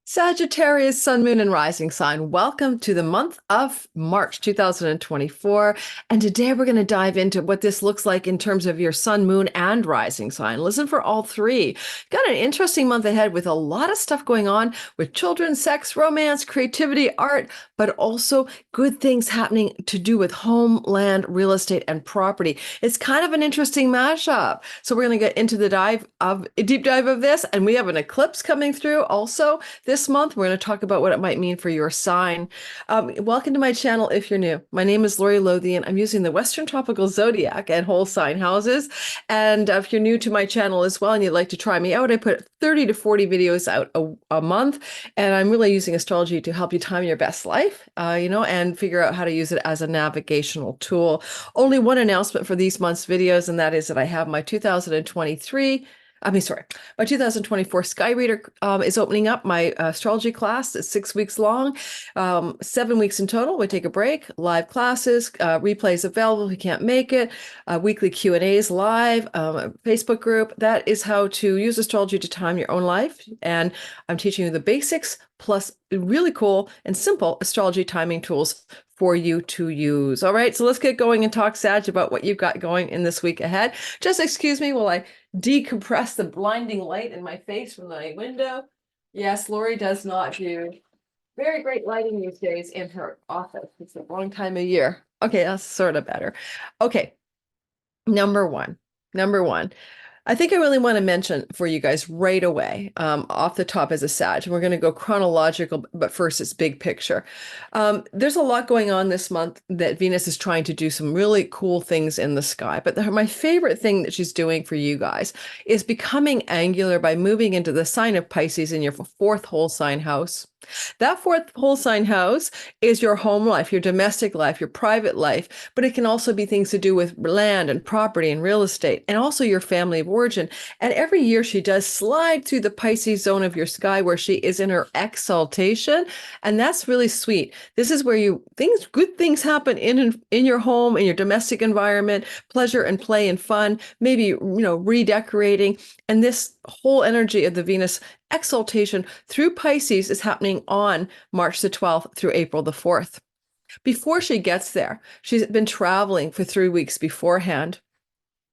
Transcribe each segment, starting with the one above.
Sagittarius, Sun, Moon, and Rising sign. Welcome to the month of March 2024. And today we're going to dive into what this looks like in terms of your Sun, Moon, and Rising sign. Listen for all three. Got an interesting month ahead with a lot of stuff going on with children, sex, romance, creativity, art, but also good things happening to do with home, land, real estate, and property. It's kind of an interesting mashup. So we're going to get into a deep dive of this. And we have an eclipse coming through also this month. We're going to talk about what it might mean for your sign. Welcome to my channel if you're new. My name is Lori Lothian. I'm using the Western Tropical Zodiac and whole sign houses. And if you're new to my channel as well and you'd like to try me out, I put 30 to 40 videos out a month. And I'm really using astrology to help you time your best life, and figure out how to use it as a navigational tool. Only one announcement for these month's videos, and that is that I have my 2024 Sky Reader is opening up. My astrology class is 6 weeks long, 7 weeks in total. We take a break, live classes, replays available if you can't make it, weekly Q&As live, Facebook group. That is how to use astrology to time your own life. And I'm teaching you the basics plus really cool and simple astrology timing tools for you to use. All right, so let's get going and talk, Sag, about what you've got going in this week ahead. Just excuse me while I decompress the blinding light in my face from my window. Yes, Lori does not do very great lighting these days in her office. It's the wrong time of year. Okay, that's sort of better. Okay, number one. I think I really want to mention for you guys right away, off the top as a Sag, and we're going to go chronological, but first it's big picture. There's a lot going on this month that Venus is trying to do some really cool things in the sky. But my favorite thing that she's doing for you guys is becoming angular by moving into the sign of Pisces in your fourth whole sign house. That fourth whole sign house is your home life, your domestic life, your private life, but it can also be things to do with land and property and real estate, and also your family of origin. And every year she does slide through the Pisces zone of your sky where she is in her exaltation. And that's really sweet. This is where good things happen in your home, in your domestic environment, pleasure and play and fun, maybe, redecorating. And this whole energy of the Venus exaltation through Pisces is happening on March the 12th through April the 4th. Before she gets there, she's been traveling for 3 weeks beforehand.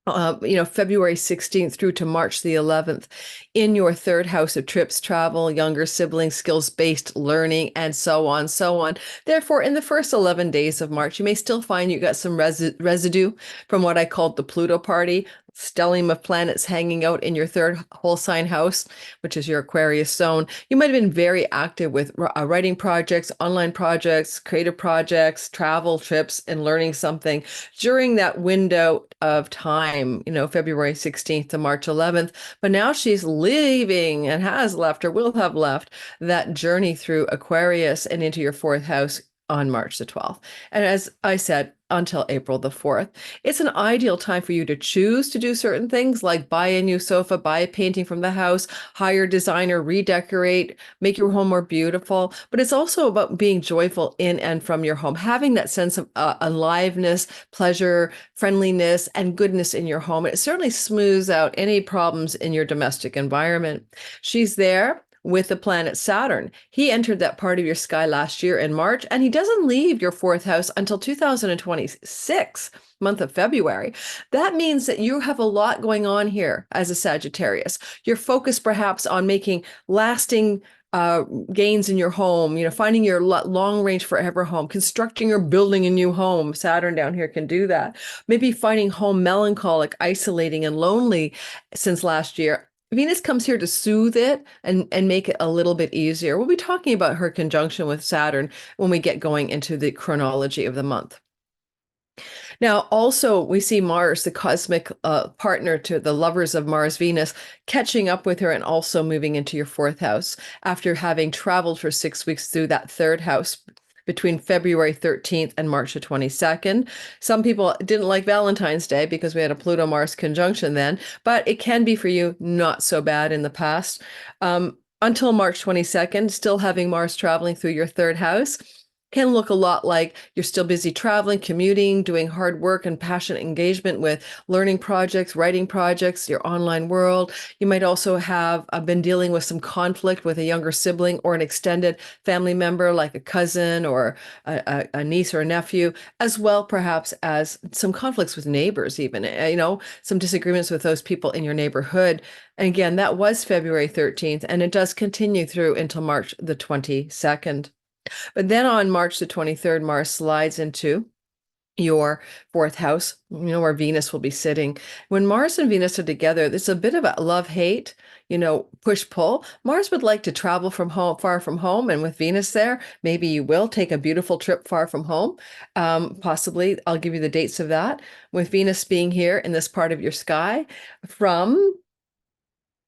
February 16th through to March the 11th in your third house of trips, travel, younger siblings, skills-based learning, and so on, so on. Therefore, in the first 11 days of March, you may still find you got some residue from what I called the Pluto party, stellium of planets hanging out in your third whole sign house, which is your Aquarius zone. You might have been very active with writing projects, online projects, creative projects, travel trips, and learning something during that window of time, February 16th to March 11th. But now she's leaving and has left or will have left that journey through Aquarius and into your fourth house on March the 12th. And as I said, until April the 4th. It's an ideal time for you to choose to do certain things like buy a new sofa, buy a painting from the house, hire a designer, redecorate, make your home more beautiful. But it's also about being joyful in and from your home, having that sense of aliveness, pleasure, friendliness, and goodness in your home. It certainly smooths out any problems in your domestic environment. She's there with the planet Saturn. He entered that part of your sky last year in March, and he doesn't leave your fourth house until 2026, month of February. That means that you have a lot going on here as a Sagittarius. You're focused perhaps on making lasting gains in your home, finding your long range forever home, constructing or building a new home. Saturn down here can do that. Maybe finding home melancholic, isolating, and lonely since last year. Venus comes here to soothe it and make it a little bit easier. We'll be talking about her conjunction with Saturn when we get going into the chronology of the month. Now, also, we see Mars, the cosmic partner to the lovers of Mars, Venus, catching up with her and also moving into your fourth house after having traveled for 6 weeks through that third house between February 13th and March the 22nd. Some people didn't like Valentine's Day because we had a Pluto-Mars conjunction then, but it can be for you not so bad in the past. Until March 22nd, still having Mars traveling through your third house. can look a lot like you're still busy traveling, commuting, doing hard work and passionate engagement with learning projects, writing projects, your online world. You might also have been dealing with some conflict with a younger sibling or an extended family member like a cousin or a niece or a nephew, as well perhaps as some conflicts with neighbors even, some disagreements with those people in your neighborhood. And again, that was February 13th, and it does continue through until March the 22nd. But then on March the 23rd, Mars slides into your fourth house, where Venus will be sitting. When Mars and Venus are together, there's a bit of a love-hate, push-pull. Mars would like to travel from home, far from home, and with Venus there, maybe you will take a beautiful trip far from home. Possibly, I'll give you the dates of that. With Venus being here in this part of your sky from,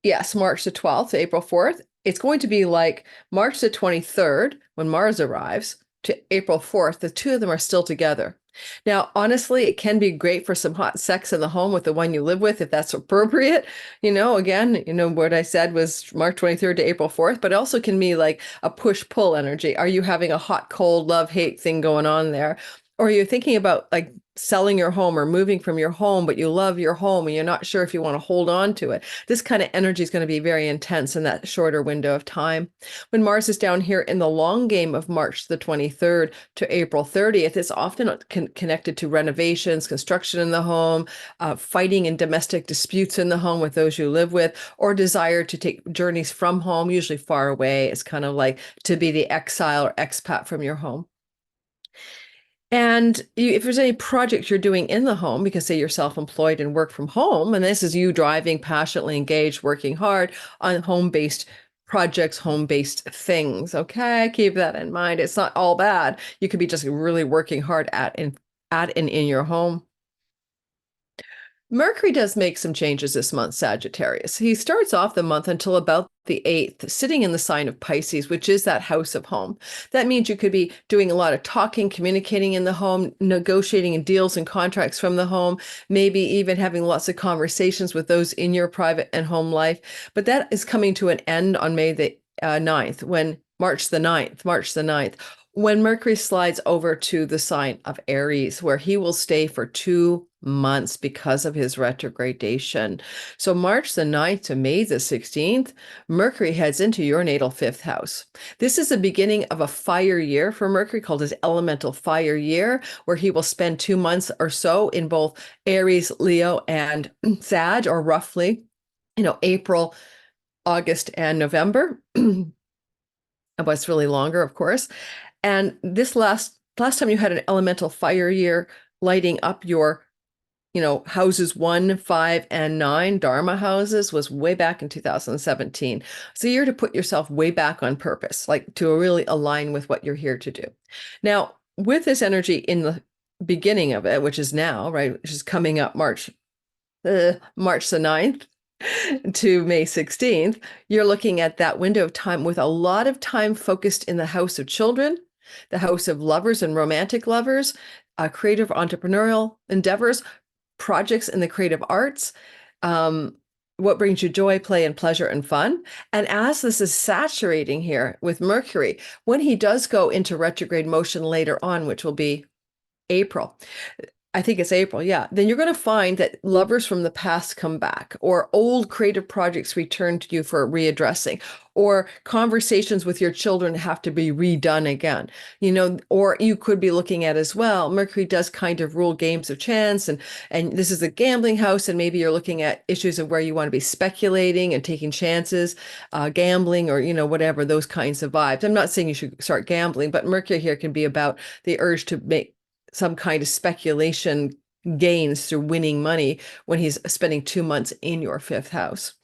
yes, March the 12th to April 4th, it's going to be like March the 23rd, when Mars arrives, to April 4th, the two of them are still together. Now, honestly, it can be great for some hot sex in the home with the one you live with, if that's appropriate. Again, what I said was March 23rd to April 4th, but it also can be like a push-pull energy. Are you having a hot, cold, love-hate thing going on there? Or you're thinking about like selling your home or moving from your home, but you love your home and you're not sure if you want to hold on to it. This kind of energy is going to be very intense in that shorter window of time. When Mars is down here in the long game of March the 23rd to April 30th, it's often connected to renovations, construction in the home, fighting and domestic disputes in the home with those you live with, or desire to take journeys from home, usually far away. It's kind of like to be the exile or expat from your home. And if there's any project you're doing in the home, because say you're self-employed and work from home, and this is you driving, passionately engaged, working hard on home-based projects, home-based things. Okay, keep that in mind. It's not all bad. You could be just really working hard at and in your home. Mercury does make some changes this month, Sagittarius. He starts off the month until about the 8th, sitting in the sign of Pisces, which is that house of home. That means you could be doing a lot of talking, communicating in the home, negotiating deals and contracts from the home, maybe even having lots of conversations with those in your private and home life. But that is coming to an end on May the 9th, March the 9th, when Mercury slides over to the sign of Aries, where he will stay for 2 months because of his retrogradation. So March the 9th to May the 16th, Mercury heads into your natal 5th house. This is the beginning of a fire year for Mercury, called his elemental fire year, where he will spend 2 months or so in both Aries, Leo, and Sag, or roughly, April, August, and November. But it's really longer, of course. And this last time you had an elemental fire year lighting up your, houses 1, 5, and 9, Dharma houses, was way back in 2017. It's a year to put yourself way back on purpose, like to really align with what you're here to do. Now, with this energy in the beginning of it, which is now, right, which is coming up March the 9th to May 16th, you're looking at that window of time with a lot of time focused in the house of children, the house of lovers and romantic lovers, creative entrepreneurial endeavors, projects in the creative arts, what brings you joy, play, and pleasure and fun. And as this is saturating here with Mercury, when he does go into retrograde motion later on, which will be April, I think it's April, yeah, then you're going to find that lovers from the past come back, or old creative projects return to you for readdressing, or conversations with your children have to be redone again, or you could be looking at as well, Mercury does kind of rule games of chance, and this is a gambling house, and maybe you're looking at issues of where you want to be speculating and taking chances, gambling, or, whatever, those kinds of vibes. I'm not saying you should start gambling, but Mercury here can be about the urge to make some kind of speculation gains through winning money when he's spending 2 months in your 5th house.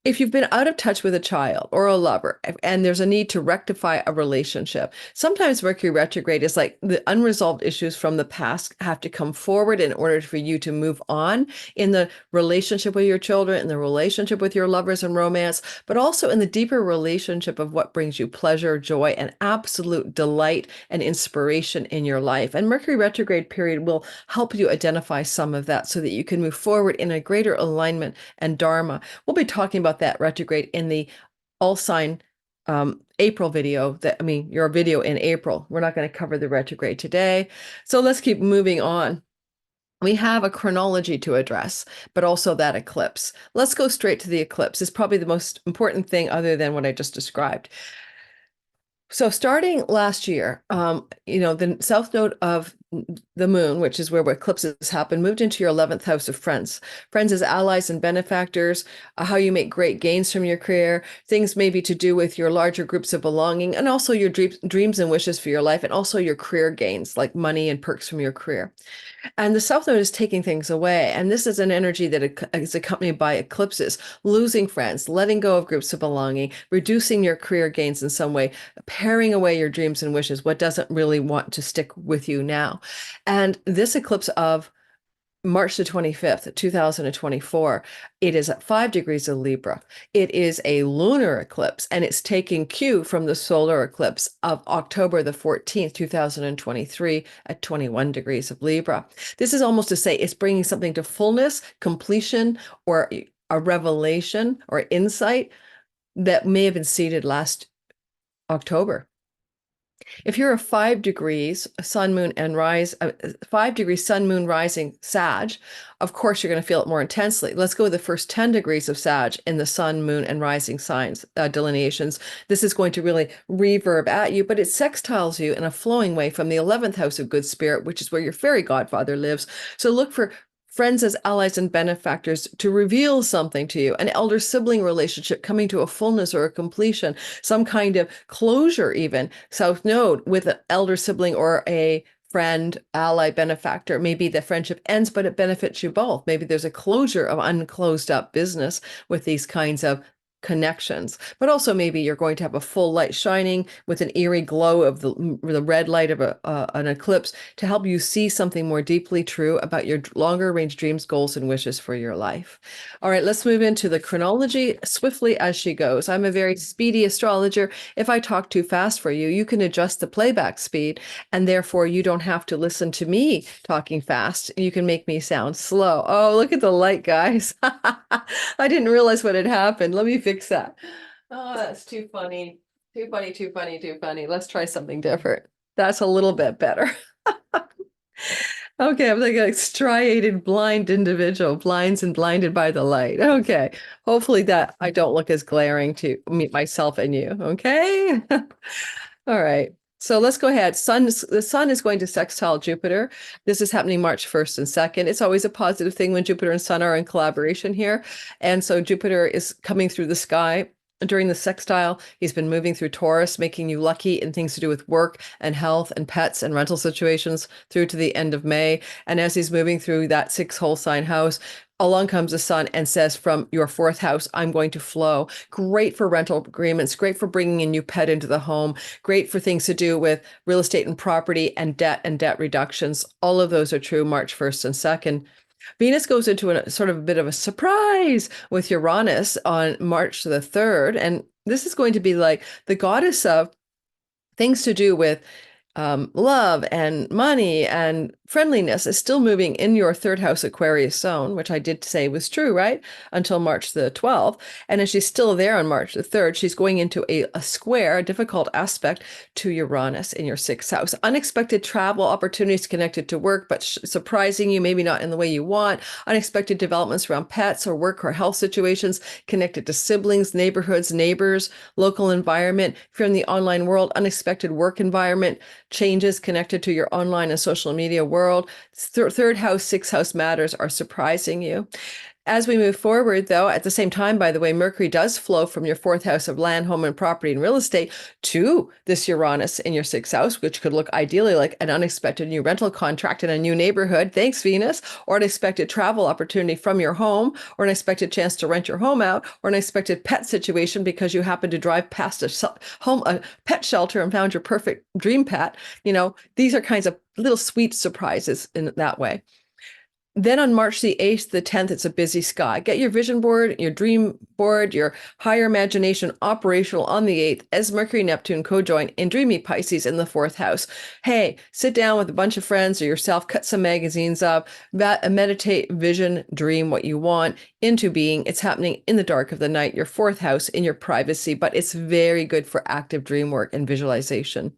If you've been out of touch with a child or a lover, and there's a need to rectify a relationship, sometimes Mercury retrograde is like the unresolved issues from the past have to come forward in order for you to move on in the relationship with your children, in the relationship with your lovers and romance, but also in the deeper relationship of what brings you pleasure, joy, and absolute delight and inspiration in your life. And Mercury retrograde period will help you identify some of that so that you can move forward in a greater alignment and dharma. We'll be talking about that retrograde in the all sign April video your video in April. We're not going to cover the retrograde today. So let's keep moving on. We have a chronology to address, but also that eclipse. Let's go straight to the eclipse. It's probably the most important thing other than what I just described. So starting last year, the south node of the moon, which is where eclipses happen, moved into your 11th house of friends. Friends as allies and benefactors, how you make great gains from your career, things maybe to do with your larger groups of belonging, and also your dreams and wishes for your life, and also your career gains, like money and perks from your career. And the South Node is taking things away. And this is an energy that is accompanied by eclipses, losing friends, letting go of groups of belonging, reducing your career gains in some way, paring away your dreams and wishes, what doesn't really want to stick with you now. And this eclipse of March the 25th, 2024, it is at 5 degrees of Libra. It is a lunar eclipse, and it's taking cue from the solar eclipse of October the 14th, 2023 at 21 degrees of Libra. This is almost to say it's bringing something to fullness, completion, or a revelation or insight that may have been seeded last October. If you're a 5 degrees sun, moon, and 5 degrees sun, moon, rising Sag, of course, you're going to feel it more intensely. Let's go with the first 10 degrees of Sag in the sun, moon, and rising signs delineations. This is going to really reverb at you, but it sextiles you in a flowing way from the 11th house of good spirit, which is where your fairy godfather lives. So look for friends as allies and benefactors to reveal something to you, an elder sibling relationship coming to a fullness or a completion, some kind of closure even. South Node with an elder sibling or a friend, ally, benefactor. Maybe the friendship ends, but it benefits you both. Maybe there's a closure of unclosed up business with these kinds of connections, but also maybe you're going to have a full light shining with an eerie glow of the red light of an eclipse to help you see something more deeply true about your longer range dreams, goals, and wishes for your life. All right, let's move into the chronology swiftly as she goes. I'm a very speedy astrologer. If I talk too fast for you, you can adjust the playback speed, and therefore you don't have to listen to me talking fast. You can make me sound slow. Oh, look at the light, guys. I didn't realize what had happened. Let me fix that. Oh, that's too funny. Too funny, too funny, too funny. Let's try something different. That's a little bit better. Okay, I'm like a striated blind individual, blinds and blinded by the light. Okay, hopefully that I don't look as glaring to meet myself and you. Okay. All right. So let's go ahead. The sun is going to sextile Jupiter. This is happening March 1st and 2nd. It's always a positive thing when Jupiter and sun are in collaboration here. And so Jupiter is coming through the sky during the sextile. He's been moving through Taurus, making you lucky in things to do with work and health and pets and rental situations through to the end of May. And as he's moving through that 6-hole sign house, along comes the sun and says, from your 4th house, I'm going to flow. Great for rental agreements, great for bringing a new pet into the home, great for things to do with real estate and property and debt reductions. All of those are true March 1st and 2nd. Venus goes into a sort of a bit of a surprise with Uranus on March the 3rd. And this is going to be like the goddess of things to do with love and money and friendliness is still moving in your 3rd house Aquarius zone, which I did say was true, right? Until March the 12th. And as she's still there on March the 3rd, she's going into a square, a difficult aspect to Uranus in your 6th house. Unexpected travel opportunities connected to work, but surprising you, maybe not in the way you want. Unexpected developments around pets or work or health situations connected to siblings, neighborhoods, neighbors, local environment. If you're in the online world, unexpected work environment, changes connected to your online and social media world. 3rd house, 6th house matters are surprising you. As we move forward, though, at the same time, by the way, Mercury does flow from your 4th house of land, home, and property and real estate to this Uranus in your 6th house, which could look ideally like an unexpected new rental contract in a new neighborhood. Thanks, Venus. Or an expected travel opportunity from your home, or an expected chance to rent your home out, or an expected pet situation because you happen to drive past a pet shelter and found your perfect dream pet. These are kinds of little sweet surprises in that way. Then on March the 8th, the 10th, it's a busy sky. Get your vision board, your dream board, your higher imagination operational on the 8th as Mercury Neptune co-join in dreamy Pisces in the 4th house. Hey, sit down with a bunch of friends or yourself, cut some magazines up, meditate, vision, dream what you want into being. It's happening in the dark of the night, your 4th house in your privacy, but it's very good for active dream work and visualization.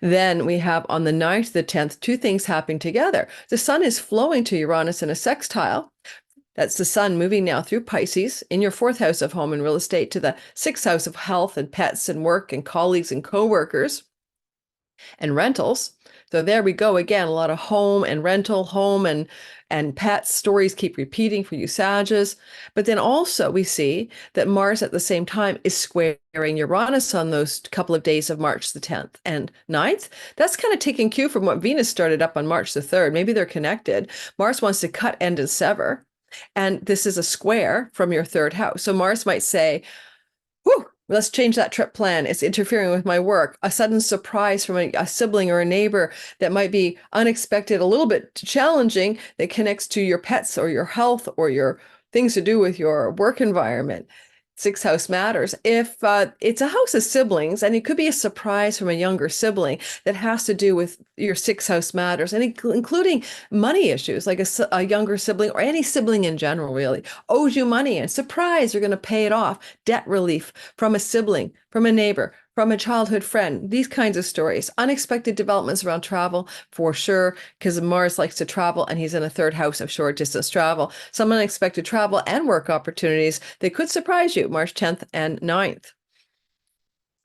Then we have on the 9th, the 10th, two things happening together. The sun is flowing to Uranus in a sextile. That's the sun moving now through Pisces in your 4th house of home and real estate to the 6th house of health and pets and work and colleagues and coworkers and rentals. So there we go again, a lot of home and rental, home and pets stories keep repeating for you Sages. But then also we see that Mars at the same time is squaring Uranus on those couple of days of March the 10th and 9th. That's kind of taking cue from what Venus started up on March the 3rd. Maybe they're connected. Mars wants to cut, end, and sever. And this is a square from your 3rd house. So Mars might say, whew, let's change that trip plan. It's interfering with my work. A sudden surprise from a sibling or a neighbor that might be unexpected, a little bit challenging, that connects to your pets or your health or your things to do with your work environment. 6th house matters. If it's a house of siblings, and it could be a surprise from a younger sibling that has to do with your 6th house matters, and including money issues, like a younger sibling or any sibling in general really owes you money, and surprise, you're going to pay it off. Debt relief from a sibling, from a neighbor, from a childhood friend, these kinds of stories. Unexpected developments around travel, for sure, because Mars likes to travel and he's in a 3rd house of short distance travel. Some unexpected travel and work opportunities that could surprise you, March 10th and 9th.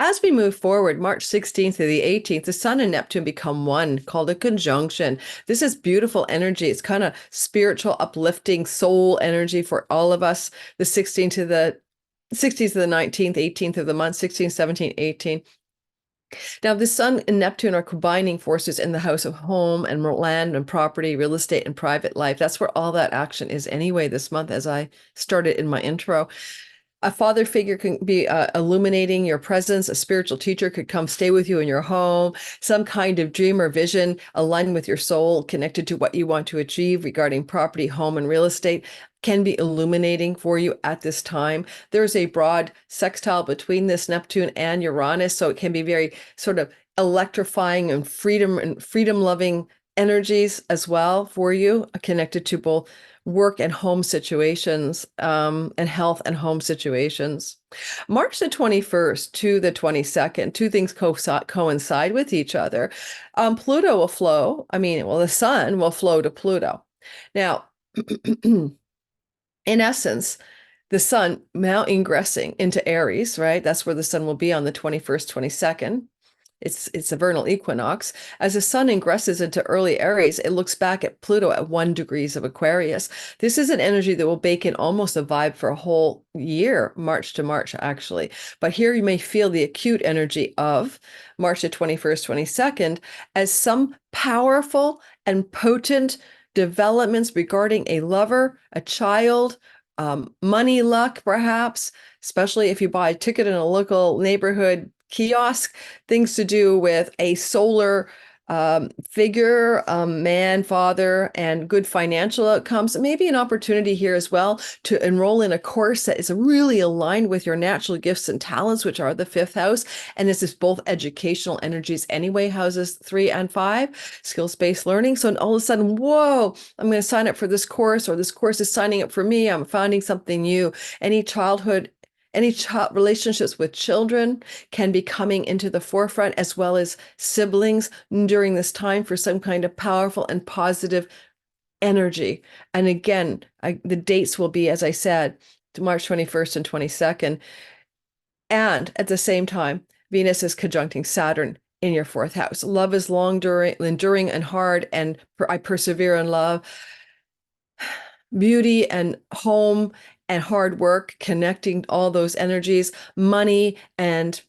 As we move forward, March 16th to the 18th, the Sun and Neptune become one, called a conjunction. This is beautiful energy. It's kind of spiritual, uplifting soul energy for all of us. The 16th to the 19th, 18th of the month, 16, 17, 18. Now, the Sun and Neptune are combining forces in the house of home and land and property, real estate, and private life. That's where all that action is anyway this month, as I started in my intro. A father figure can be illuminating your presence. A spiritual teacher could come stay with you in your home. Some kind of dream or vision aligned with your soul, connected to what you want to achieve regarding property, home, and real estate, can be illuminating for you at this time. There's a broad sextile between this Neptune and Uranus, so it can be very sort of electrifying and freedom-loving energies as well for you, connected to both work and home situations, and health and home situations. March the 21st to the 22nd, two things coincide with each other. Pluto will flow. The sun will flow to Pluto. Now, in essence, the sun now ingressing into Aries, right? That's where the sun will be on the 21st, 22nd. It's a vernal equinox. As the sun ingresses into early Aries, it looks back at Pluto at 1 degrees of Aquarius. This is an energy that will bake in almost a vibe for a whole year, March to March, actually. But here you may feel the acute energy of March the 21st, 22nd as some powerful and potent developments regarding a lover, a child, money luck, perhaps, especially if you buy a ticket in a local neighborhood kiosk, things to do with a solar figure, man, father, and good financial outcomes. Maybe an opportunity here as well to enroll in a course that is really aligned with your natural gifts and talents, which are the 5th house. And this is both educational energies anyway, houses 3 and 5, skills-based learning. So all of a sudden, whoa, I'm going to sign up for this course, or this course is signing up for me. I'm finding something new. Any relationships with children can be coming into the forefront, as well as siblings during this time for some kind of powerful and positive energy. And again, the dates will be, as I said, March 21st and 22nd. And at the same time, Venus is conjuncting Saturn in your 4th house. Love is enduring and hard, and I persevere in love. Beauty and home and hard work, connecting all those energies, money and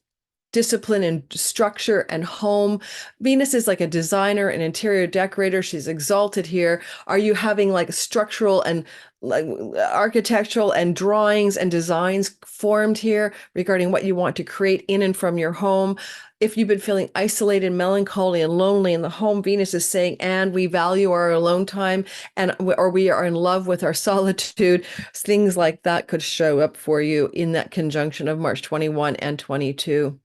discipline and structure and home. Venus is like a designer, an interior decorator. She's exalted here. Are you having like structural and like architectural and drawings and designs formed here regarding what you want to create in and from your home? If you've been feeling isolated, melancholy, and lonely in the home, Venus is saying, and we value our alone time, and or we are in love with our solitude. Things like that could show up for you in that conjunction of March 21 and 22.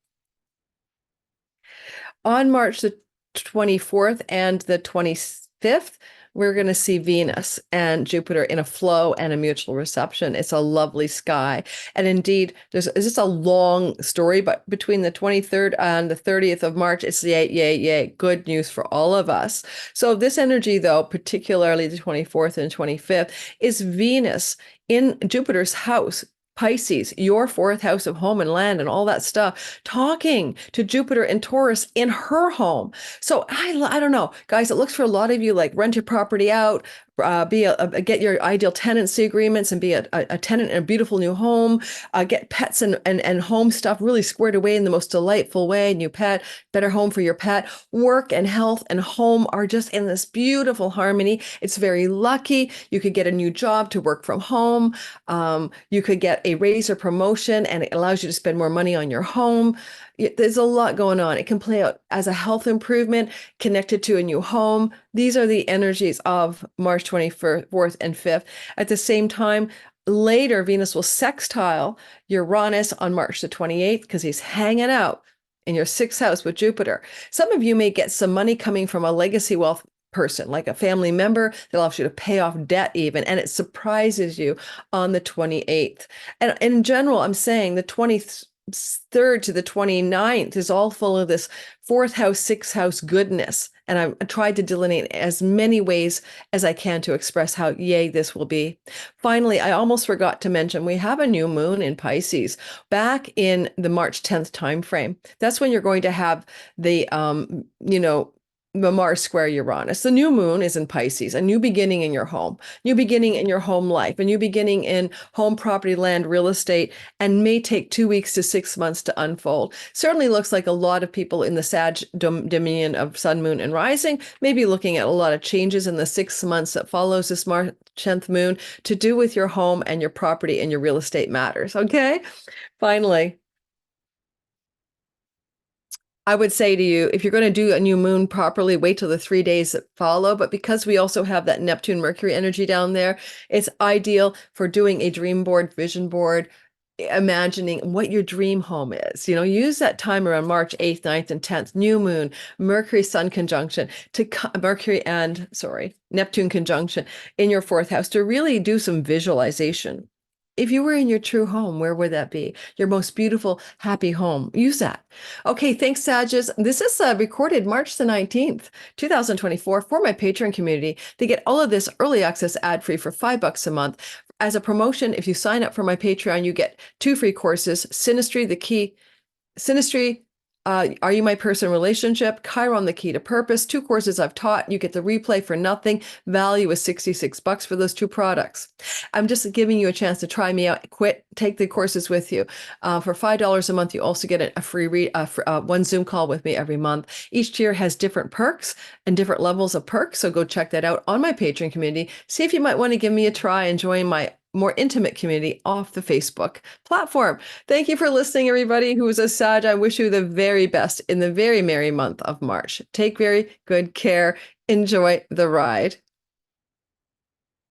On March the 24th and the 25th, we're going to see Venus and Jupiter in a flow and a mutual reception. It's a lovely sky. And indeed, it's just a long story, but between the 23rd and the 30th of March, it's yay, yay, yay. Good news for all of us. So this energy, though, particularly the 24th and 25th, is Venus in Jupiter's house, Pisces, your fourth house of home and land and all that stuff, talking to Jupiter and Taurus in her home. So I don't know, guys, it looks for a lot of you like rent your property out, get your ideal tenancy agreements and be a tenant in a beautiful new home, get pets and home stuff really squared away in the most delightful way. New pet, better home for your pet. Work and health and home are just in this beautiful harmony. It's very lucky. You could get a new job to work from home. You could get a raise or promotion, and it allows you to spend more money on your home. There's a lot going on. It can play out as a health improvement connected to a new home. These are the energies of March 24th and 5th. At the same time, later, Venus will sextile Uranus on March the 28th because he's hanging out in your sixth house with Jupiter. Some of you may get some money coming from a legacy wealth person, like a family member that allows you to pay off debt even, and it surprises you on the 28th. And in general, I'm saying the 23rd to the 29th is all full of this fourth house, sixth house goodness. And I tried to delineate as many ways as I can to express how yay this will be. Finally, I almost forgot to mention we have a new moon in Pisces back in the March 10th timeframe. That's when you're going to have the the Mars square Uranus. The new moon is in Pisces, a new beginning in your home, new beginning in your home life, a new beginning in home, property, land, real estate, and may take 2 weeks to 6 months to unfold. Certainly looks like a lot of people in the Sag dominion of sun, moon, and rising may be looking at a lot of changes in the 6 months that follows this March 10th moon to do with your home and your property and your real estate matters. Okay. Finally, I would say to you, if you're going to do a new moon properly, wait till the 3 days that follow. But because we also have that Neptune Mercury energy down there, it's ideal for doing a dream board, vision board, imagining what your dream home is. Use that time around March 8th, 9th, and 10th, new moon, Mercury Sun conjunction to Neptune conjunction in your fourth house to really do some visualization. If you were in your true home, where would that be? Your most beautiful, happy home. Use that. Okay, thanks, Sages. This is recorded March the 19th, 2024 for my Patreon community. They get all of this early access ad-free for $5 a month. As a promotion, if you sign up for my Patreon, you get 2 free courses, Synastry, the key, Synastry, Are You My Person Relationship, Chiron, the Key to Purpose, 2 courses I've taught. You get the replay for nothing. Value is $66 for those 2 products. I'm just giving you a chance to try me out, take the courses with you. For $5 a month, you also get a free one Zoom call with me every month. Each tier has different perks and different levels of perks. So go check that out on my Patreon community. See if you might want to give me a try and join my more intimate community off the Facebook platform. Thank you for listening, everybody who is a Sag. I wish you the very best in the very merry month of March. Take very good care. Enjoy the ride.